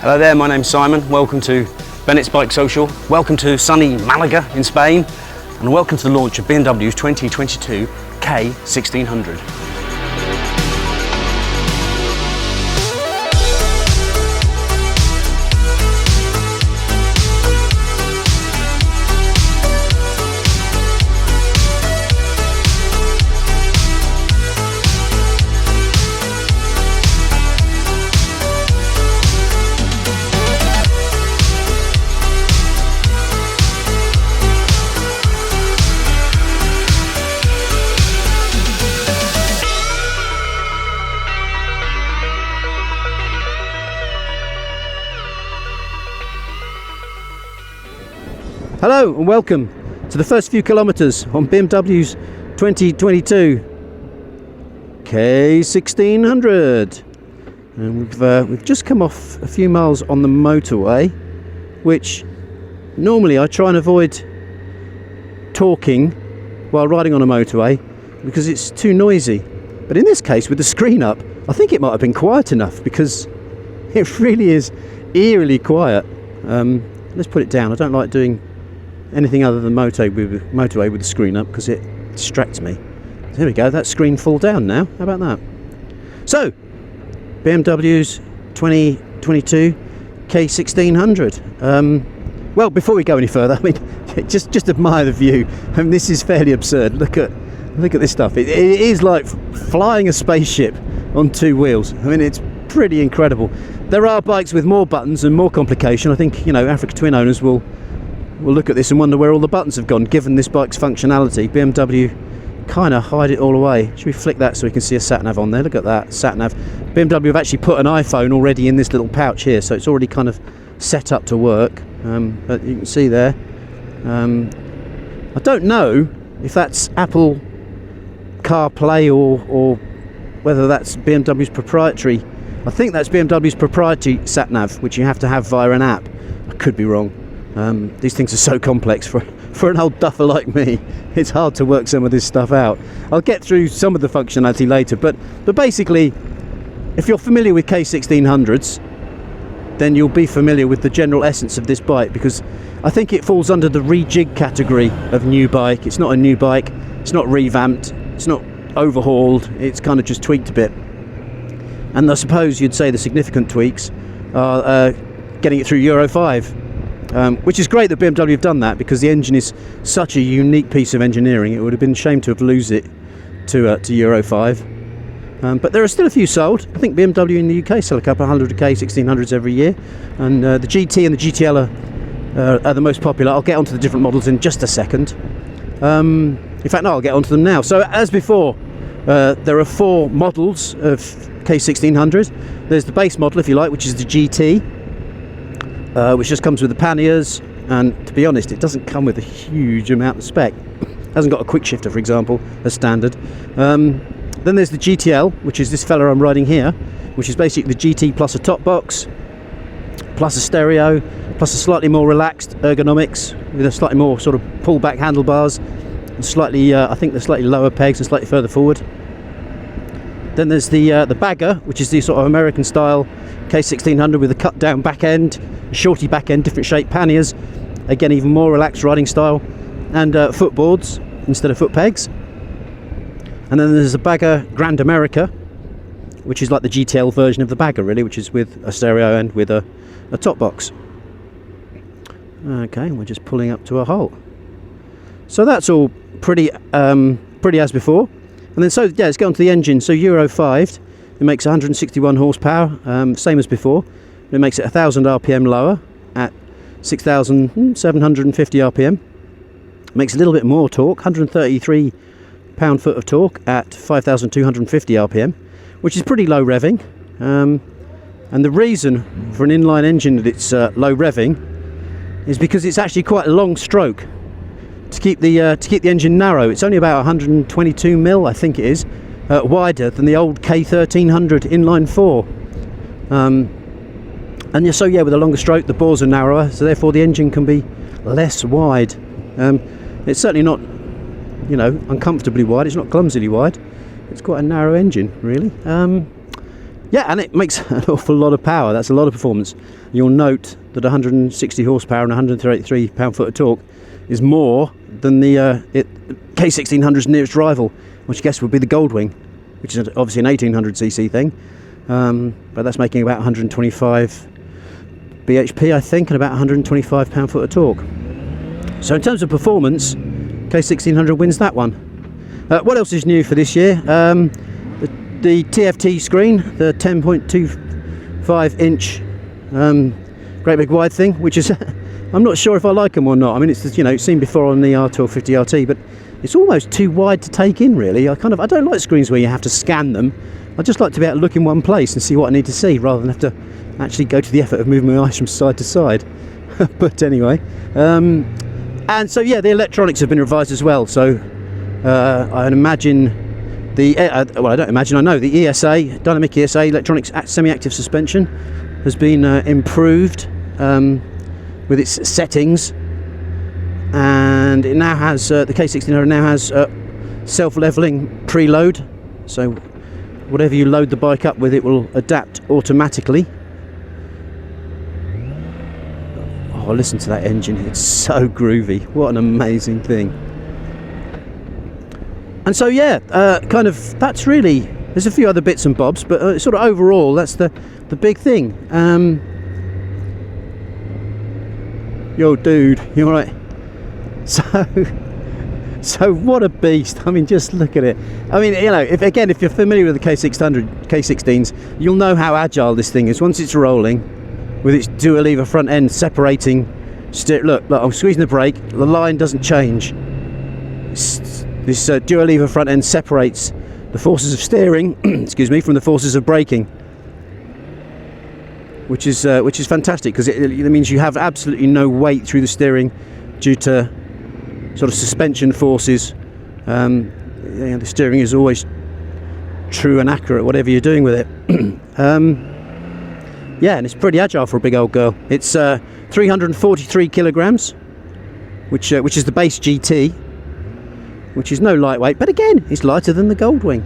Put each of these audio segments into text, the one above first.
Hello there, my name's Simon. Welcome to Bennett's BikeSocial. Welcome to sunny Malaga in Spain, and welcome to the launch of BMW's 2022 K1600. Hello and welcome to the first few kilometres on BMW's 2022 K1600. And we've just come off a few miles on the motorway, which normally I try and avoid talking while riding on a motorway because it's too noisy. But in this case, with the screen up, I think it might have been quiet enough because it really is eerily quiet. Let's put it down. I don't like doing anything other than motorway with the screen up because it distracts me. So here we go, that screen full down now. How about that? So, BMW's 2022 K1600. Well, before we go any further, I mean, just admire the view. I mean, this is fairly absurd. Look at this stuff. It is like flying a spaceship on two wheels. I mean, it's pretty incredible. There are bikes with more buttons and more complication. I think, you know, Africa Twin owners will look at this and wonder where all the buttons have gone, given this bike's functionality. BMW kind of hide it all away. Should we flick that so we can see a sat-nav on there? Look at that, sat-nav. BMW have actually put an iPhone already in this little pouch here, so it's already kind of set up to work. But you can see there. I don't know if that's Apple CarPlay or whether that's BMW's proprietary. I think that's BMW's proprietary sat-nav, which you have to have via an app. I could be wrong. These things are so complex for an old duffer like me. It's hard to work some of this stuff out. I'll get through some of the functionality later, but basically, if you're familiar with K1600s, then you'll be familiar with the general essence of this bike, because I think it falls under the rejig category of new bike. It's not a new bike, it's not revamped, it's not overhauled, it's kind of just tweaked a bit. And I suppose you'd say the significant tweaks are getting it through Euro 5. Which is great that BMW have done that, because the engine is such a unique piece of engineering. It would have been a shame to have lose it to Euro 5. But there are still a few sold. I think BMW in the UK sell a couple of hundred K1600s every year, and the GT and the GTL are the most popular. I'll get onto the different models in just a second. In fact, no, I'll get onto them now. So as before, there are four models of K1600. There's the base model, if you like, which is the GT. Which just comes with the panniers, and to be honest, it doesn't come with a huge amount of spec. It hasn't got a quick shifter, for example, as standard. Then there's the GTL, which is this fella I'm riding here, which is basically the GT plus a top box, plus a stereo, plus a slightly more relaxed ergonomics, with a slightly more sort of pull-back handlebars, and slightly, I think the slightly lower pegs and slightly further forward. Then there's the bagger, which is the sort of American style K1600 with a cut down back end, shorty back end, different shape panniers, again even more relaxed riding style, and footboards instead of foot pegs. And then there's a bagger Grand America, which is like the GTL version of the bagger really, which is with a stereo and with a top box. Okay, we're just pulling up to a halt. So that's all pretty as before. And then, so yeah, let's get onto the engine. So Euro 5, it makes 161 horsepower, same as before. It makes it 1,000 RPM lower at 6,750 RPM. It makes a little bit more torque, 133 pound-foot of torque at 5,250 RPM, which is pretty low revving. And the reason for an inline engine that it's low revving is because it's actually quite a long stroke. To keep the engine narrow, it's only about 122 mil, I think it is, wider than the old K1300 inline 4. And so yeah, with a longer stroke, the bores are narrower, so therefore the engine can be less wide. It's certainly not, you know, uncomfortably wide. It's not clumsily wide. It's quite a narrow engine, really. Yeah, and it makes an awful lot of power. That's a lot of performance. You'll note that 160 horsepower and 133 pound-foot of torque is more than the K1600's nearest rival, which I guess would be the Goldwing, which is obviously an 1800cc thing. But that's making about 125 bhp, I think, and about 125 pound-foot of torque. So in terms of performance, K1600 wins that one. What else is new for this year? The TFT screen, the 10.25 inch great big wide thing, which is I'm not sure if I like them or not. I mean, it's, you know, seen before on the R1250 RT, but it's almost too wide to take in, really. I don't like screens where you have to scan them. I just like to be able to look in one place and see what I need to see, rather than have to actually go to the effort of moving my eyes from side to side. But anyway, and so yeah, the electronics have been revised as well. So I'd imagine well, I don't imagine, I know the ESAII, dynamic ESAII electronics semi-active suspension has been improved with its settings, and it now has the K1600 now has self-leveling preload, so whatever you load the bike up with, it will adapt automatically. Oh, listen to that engine, it's so groovy. What an amazing thing. And so yeah, kind of, that's really, there's a few other bits and bobs, but sort of overall, that's the big thing. Yo dude, you alright? So what a beast. I mean, just look at it. I mean, you know, if you're familiar with the K600, K16s, you'll know how agile this thing is. Once it's rolling, with its dual lever front end separating, look, I'm squeezing the brake, the line doesn't change. This dual lever front end separates the forces of steering, excuse me, from the forces of braking, which is fantastic, because it means you have absolutely no weight through the steering due to sort of suspension forces. The steering is always true and accurate, whatever you're doing with it. Yeah, and it's pretty agile for a big old girl. It's 343 kilograms, which is the base GT, which is no lightweight, but again, it's lighter than the Goldwing.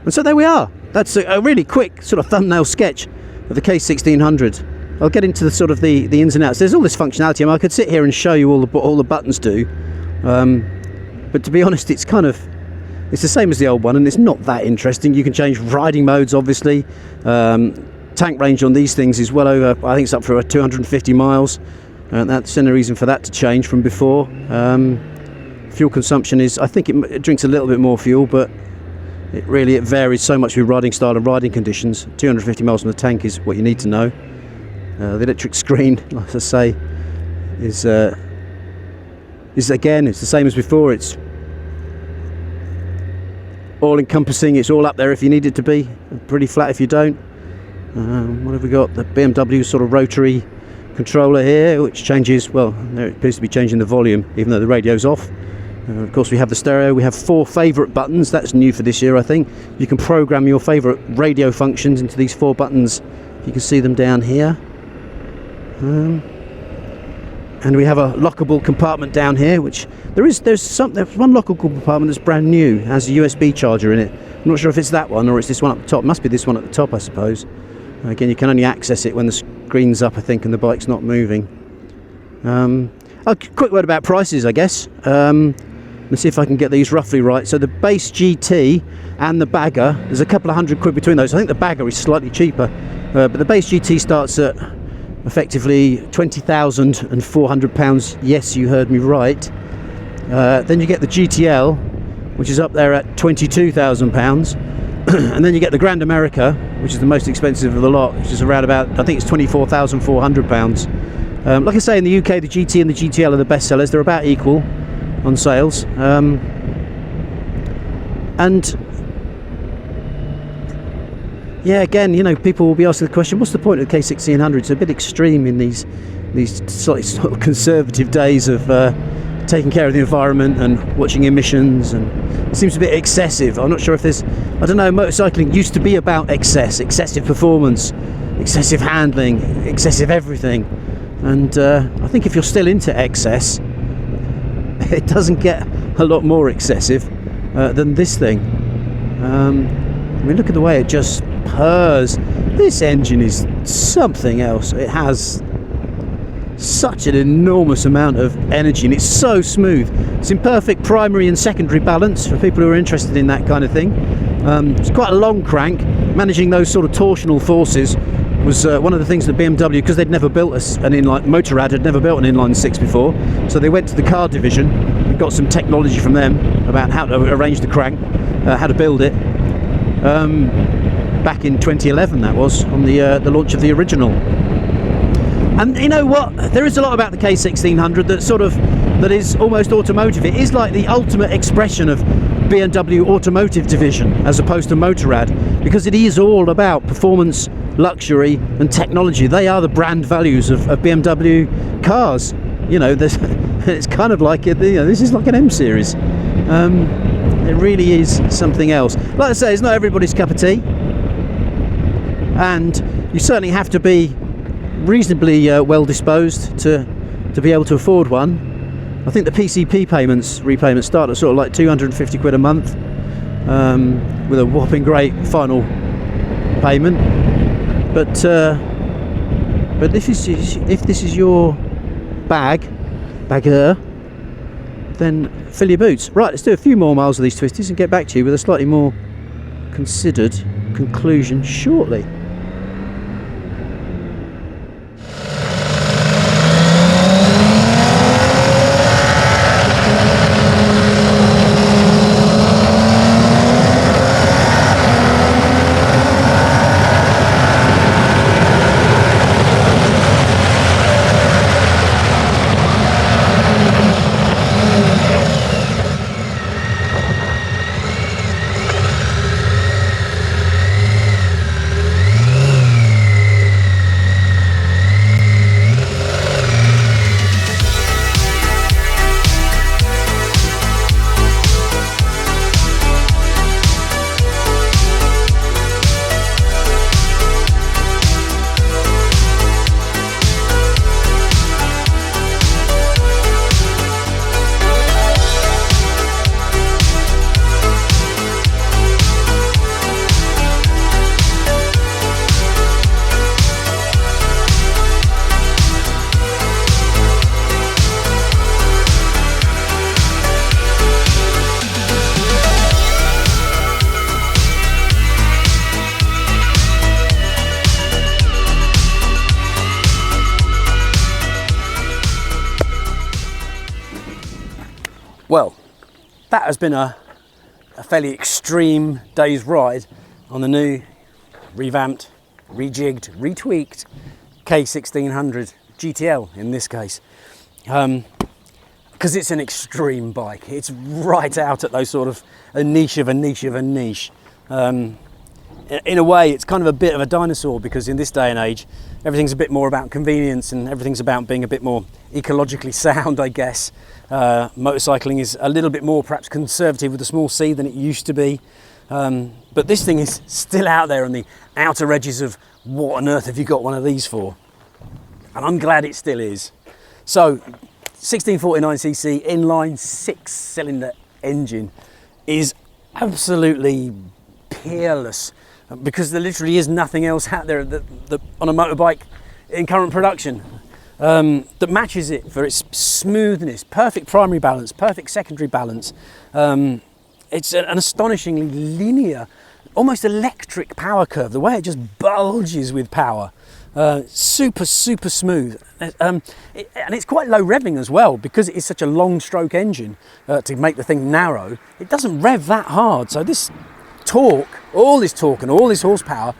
And so there we are. That's a really quick sort of thumbnail sketch of the K1600. I'll get into the sort of the ins and outs. There's all this functionality. I mean, I could sit here and show you all the buttons do, but to be honest, it's the same as the old one, and it's not that interesting. You can change riding modes, obviously. Tank range on these things is well over, I think it's up for 250 miles, and that's the only reason for that to change from before. Fuel consumption is, I think it drinks a little bit more fuel, but it varies so much with riding style and riding conditions. 250 miles from the tank is what you need to know. The electric screen, like I say, is again, it's the same as before. It's all encompassing, it's all up there if you need it to be, pretty flat if you don't. What have we got? The BMW sort of rotary controller here, which changes, well, there it appears to be changing the volume even though the radio's off. Of course, we have the stereo. We have 4 favourite buttons. That's new for this year, I think. You can program your favourite radio functions into these 4 buttons. You can see them down here. And we have a lockable compartment down here, which there's one lockable compartment that's brand new, has a USB charger in it. I'm not sure if it's that one or it's this one up the top. It must be this one at the top, I suppose. Again, you can only access it when the screen's up, I think, and the bike's not moving. A quick word about prices, I guess. Let's see if I can get these roughly right. So the base GT and the bagger, there's a couple of £100 between those. I think the bagger is slightly cheaper, but the base GT starts at effectively £20,400. Yes, you heard me right. Then you get the GTL, which is up there at £22,000. And then you get the Grand America, which is the most expensive of the lot, which is around about, I think it's £24,400. Like I say, in the UK, the GT and the GTL are the best sellers. They're about equal on sales. And yeah, again, you know, people will be asking the question, what's the point of the K1600? It's a bit extreme in these slightly sort of conservative days of taking care of the environment and watching emissions, and it seems a bit excessive. I'm not sure if there's, I don't know, motorcycling used to be about excessive performance, excessive handling, excessive everything. And I think if you're still into excess, it doesn't get a lot more excessive than this thing. I mean, look at the way it just purrs. This engine is something else. It has such an enormous amount of energy, and it's so smooth. It's in perfect primary and secondary balance for people who are interested in that kind of thing. It's quite a long crank. Managing those sort of torsional forces was one of the things that BMW, because they'd never built an inline, Motorrad had never built an inline six before, so they went to the car division and got some technology from them about how to arrange the crank, how to build it. Back in 2011, that was on the launch of the original. And you know what? There is a lot about the K1600 that is almost automotive. It is like the ultimate expression of BMW automotive division as opposed to Motorrad, because it is all about performance, luxury and technology. They are the brand values of BMW cars. You know, it's kind of like this is like an M series. It really is something else. Like I say, it's not everybody's cup of tea, and you certainly have to be reasonably well disposed to be able to afford one. I think the PCP repayments start at sort of like 250 quid a month, with a whopping great final payment. But if this is your bagger, then fill your boots. Right, let's do a few more miles of these twisties and get back to you with a slightly more considered conclusion shortly. Well, that has been a fairly extreme day's ride on the new, revamped, rejigged, retweaked K1600 GTL in this case. Because it's an extreme bike. It's right out at those sort of a niche of a niche of a niche. In a way, it's kind of a bit of a dinosaur, because in this day and age, everything's a bit more about convenience and everything's about being a bit more ecologically sound, I guess. Motorcycling is a little bit more perhaps conservative with a small c than it used to be. But this thing is still out there on the outer edges of what on earth have you got one of these for? And I'm glad it still is. So, 1649cc inline 6-cylinder engine is absolutely peerless, because there literally is nothing else out there that on a motorbike in current production that matches it for its smoothness, perfect primary balance, perfect secondary balance. It's an astonishingly linear, almost electric power curve, the way it just bulges with power. Super smooth, and it's quite low revving as well, because it is such a long stroke engine. To make the thing narrow, it doesn't rev that hard, so this torque, all this torque and all this horsepower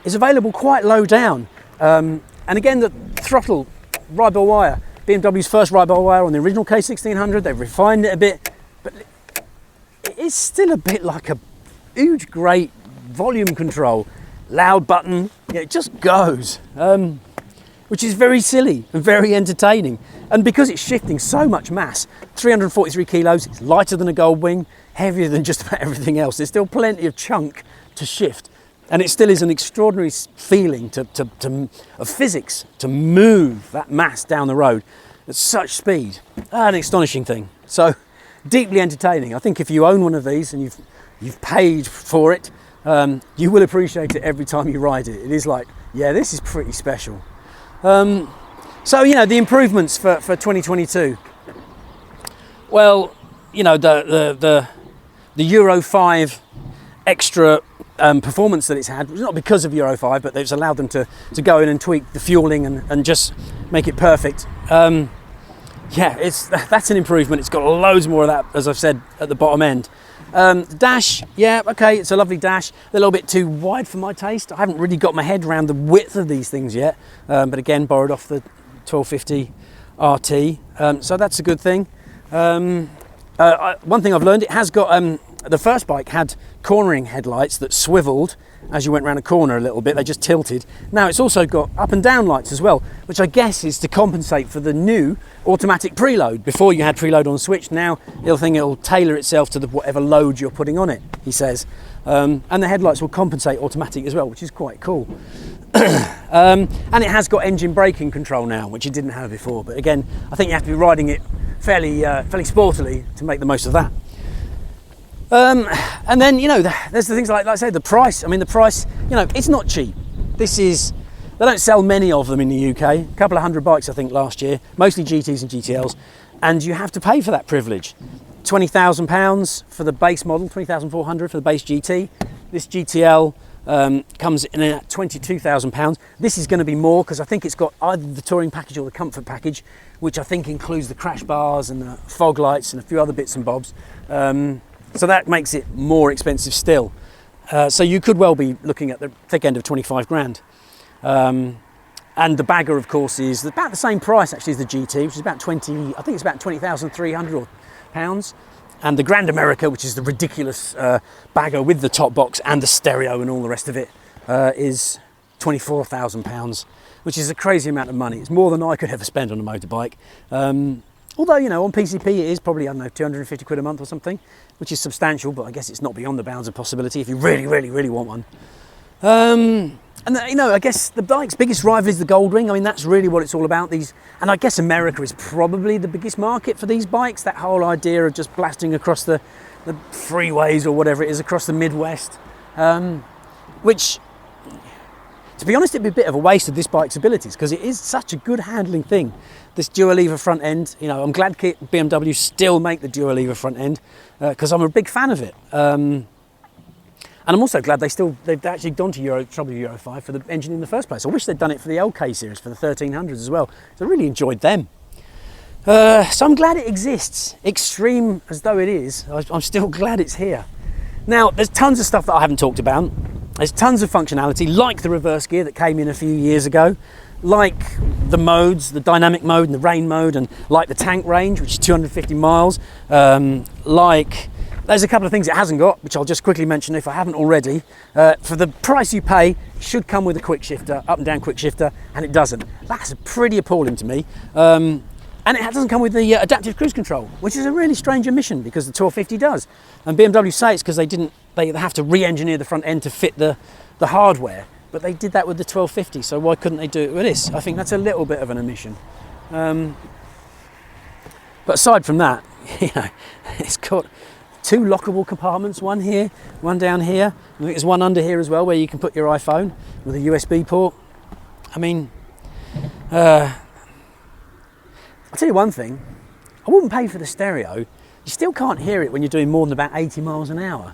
is available quite low down. And again, the throttle, ride-by-wire, BMW's first ride-by-wire on the original K1600. They've refined it a bit, but it is still a bit like a huge, great volume control. Loud button, yeah, it just goes, which is very silly and very entertaining. And because it's shifting so much mass, 343 kilos, it's lighter than a Goldwing, heavier than just about everything else. There's still plenty of chunk to shift. And it still is an extraordinary feeling of physics to move that mass down the road at such speed. An astonishing thing. So deeply entertaining. I think if you own one of these and you've paid for it, you will appreciate it every time you ride it. It is like, yeah, this is pretty special. So, you know, the improvements for 2022. Well, you know, the Euro 5 extra performance that it's had was not because of Euro 5, but it's allowed them to go in and tweak the fueling and just make it perfect. Yeah, that's an improvement. It's got loads more of that, as I've said, at the bottom end. The dash, yeah, okay, it's a lovely dash. A little bit too wide for my taste. I haven't really got my head around the width of these things yet, but again, borrowed off the 1250 RT, so that's a good thing. One thing I've learned, it has got, the first bike had cornering headlights that swiveled as you went around a corner a little bit, they just tilted. Now it's also got up and down lights as well, which I guess is to compensate for the new automatic preload. Before you had preload on switch, now it'll tailor itself to whatever load you're putting on it, he says. And the headlights will compensate automatic as well, which is quite cool. And it has got engine braking control now, which it didn't have before. But again, I think you have to be riding it fairly sportily to make the most of that. And then, you know, there's the things like I say, the price. I mean, the price, you know, it's not cheap. They don't sell many of them in the UK. A couple of hundred bikes, I think, last year, mostly GTs and GTLs. And you have to pay for that privilege. £20,000 for the base model, £20,400 for the base GT. This GTL comes in at £22,000. This is going to be more because I think it's got either the touring package or the comfort package, which I think includes the crash bars and the fog lights and a few other bits and bobs. So that makes it more expensive still. So you could well be looking at the thick end of 25 grand. And the bagger, of course, is about the same price actually as the GT, which is about I think it's about £20,300. And the Grand America, which is the ridiculous bagger with the top box and the stereo and all the rest of it, is £24,000, which is a crazy amount of money. It's more than I could ever spend on a motorbike. Although, you know, on PCP it is probably, I don't know, 250 quid a month or something, which is substantial, but I guess it's not beyond the bounds of possibility if you really, really, really want one. And, you know, I guess the bike's biggest rival is the Goldwing. I mean, that's really what it's all about. And I guess America is probably the biggest market for these bikes. That whole idea of just blasting across the freeways or whatever it is, across the Midwest, which, to be honest, it'd be a bit of a waste of this bike's abilities because it is such a good handling thing. This dual lever front end, you know, I'm glad BMW still make the dual lever front end because I'm a big fan of it. And I'm also glad they've actually gone to Euro 5 for the engine in the first place. I wish they'd done it for the LK series, for the 1300s as well. So I really enjoyed them. So I'm glad it exists. Extreme as though it is, I'm still glad it's here. Now, there's tons of stuff that I haven't talked about. There's tons of functionality, like the reverse gear that came in a few years ago, like the modes, the dynamic mode and the rain mode, and like the tank range, which is 250 miles, there's a couple of things it hasn't got, which I'll just quickly mention if I haven't already. For the price you pay, it should come with a quick shifter, up and down quick shifter, and it doesn't. That's pretty appalling to me. And it doesn't come with the adaptive cruise control, which is a really strange omission because the 1250 does. And BMW say it's because they have to re-engineer the front end to fit the hardware, but they did that with the 1250, so why couldn't they do it with this? I think that's a little bit of an omission. But aside from that, you know, it's got two lockable compartments, one here, one down here. I think there's one under here as well where you can put your iPhone with a USB port. I mean, I'll tell you one thing, I wouldn't pay for the stereo. You still can't hear it when you're doing more than about 80 miles an hour.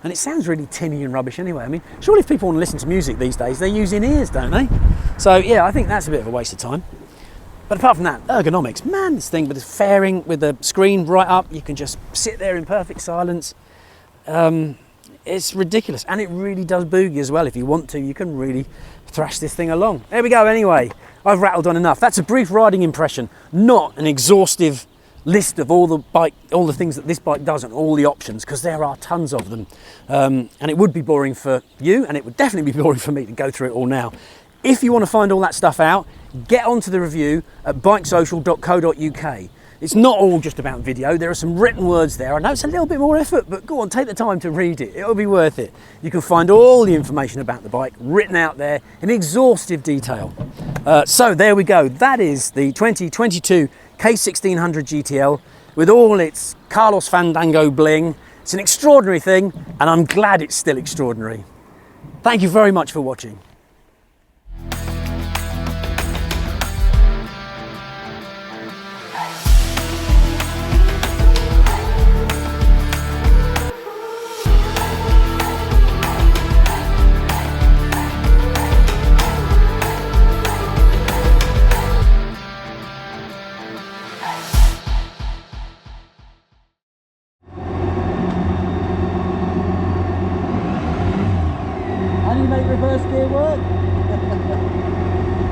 And it sounds really tinny and rubbish anyway. I mean, surely if people want to listen to music these days, they use in-ears, don't they? So yeah, I think that's a bit of a waste of time. But apart from that, ergonomics, man, this thing with the fairing, with the screen right up, you can just sit there in perfect silence. It's ridiculous. And it really does boogie as well. If you want to, you can really thrash this thing along. There we go anyway. I've rattled on enough. That's a brief riding impression, not an exhaustive list of all the things that this bike does and all the options, because there are tons of them. And it would be boring for you, and it would definitely be boring for me to go through it all now. If you want to find all that stuff out, get onto the review at bikesocial.co.uk. It's not all just about video. There are some written words there. I know it's a little bit more effort, but go on, take the time to read it. It'll be worth it. You can find all the information about the bike written out there in exhaustive detail. So there we go. That is the 2022 K1600 GTL with all its Carlos Fandango bling It's an extraordinary thing, and I'm glad it's still extraordinary. Thank you very much for watching. How do you make reverse gear work?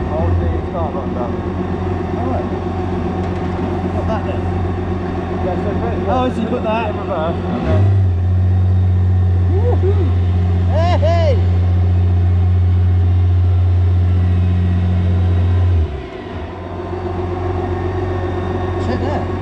Hold the start button down. Alright. Got that then? Yeah, so Oh, so you put that in reverse and then... Hey! Check that.